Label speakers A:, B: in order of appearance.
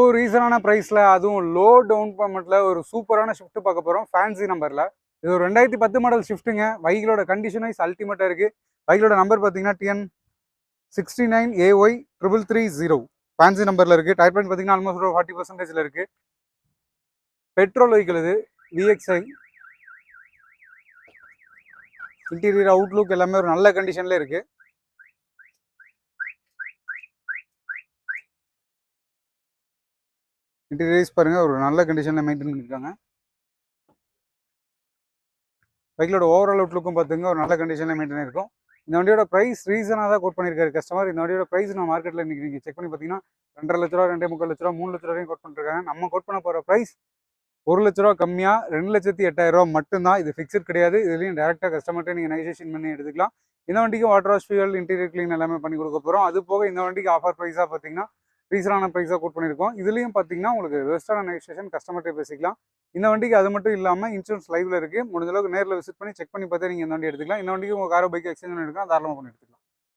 A: ஒரு ரீசனான ப்ரைஸில் அதுவும் லோ டவுன் பேமெண்ட்டில் ஒரு சூப்பரான ஷிஃப்ட் பார்க்க போகிறோம் ஃபேன்சி நம்பரில். இது ஒரு 2010 மாடல் ஷிஃப்ட்டுங்க. பைக்கிலோட கண்டிஷன் வைஸ் அல்டிமேட்டாக இருக்குது. பைக்கிலோட நம்பர் பார்த்தீங்கன்னா TN69AY 3330 ஃபேன்சி நம்பரில் இருக்குது. டயர் பாயிண்ட் பார்த்தீங்கன்னா ஆல்மோஸ்ட் ஒரு 40% இருக்குது. பெட்ரோல் வெஹிக்கிள் இது, VXI. இன்டீரியர் அவுட்லுக் எல்லாமே ஒரு நல்ல கண்டிஷனில் இருக்குது. இன்டீரியர்ஸ் பாருங்கள், ஒரு நல்ல கண்டிஷனில் மெயின்டைன் பண்ணியிருக்காங்க. பைக்கிலோட ஓவரால் அவுட்லுக்கும் பார்த்துங்க ஒரு நல்ல கண்டிஷனில் மெயின்டைன் இருக்கும். இந்த வண்டியோட ப்ரைஸ் ரீசனாக தான் கோட் பண்ணியிருக்காரு கஸ்டமர். இந்த வண்டியோட ப்ரைஸ் நம்ம மார்க்கெட்டில் இன்றைக்கி நீங்கள் செக் பண்ணி பார்த்தீங்கன்னா 2.5 லட்ச ரூபா, 2.25 லட்ச ரூபா, 3 லட்ச ரூபாயும் கோட் பண்ணிருக்காங்க. நம்ம கோட் பண்ண போகிற ப்ரைஸ் 1 லட்ச ரூபா கம்மியாக 2,08,000 மட்டும்தான். இது ஃபிக்ஸட் கிடையாது. இதுலேயும் டேரெக்டாக கஸ்டமர்கிட்ட நீங்கள் நெகோசியேஷன் பண்ணி எடுத்துக்கலாம். இந்த வண்டிக்கு water wash, fuel, interior clean எல்லாமே பண்ணி கொடுக்க போகிறோம். அது போக இந்த வண்டிக்கு ஆஃபர் ப்ரைஸாக பார்த்தீங்கன்னா ரீசனான ப்ரைஸாக கோட் பண்ணியிருக்கோம். இதுலேயும் பார்த்தீங்கன்னா உங்களுக்கு வெஸ்டான நெகோசியேஷன் கஸ்டமர்கிட்ட பேசிக்கலாம். இந்த வண்டிக்கு அது மட்டும் இல்லாமல் இன்சூரன்ஸ் லைவ்ல இருக்குது. முடிஞ்ச அளவுக்கு நேரில் விசிட் பண்ணி செக் பண்ணி பார்த்தே நீங்கள் இந்த வண்டி எடுத்துக்கலாம். இந்த வண்டிக்கு உங்கள் காரோ பைக் எக்ஸ்சேஞ்ச் பண்ணி எடுக்கலாம், தாராளமாக பண்ணி எடுத்துக்கலாம்.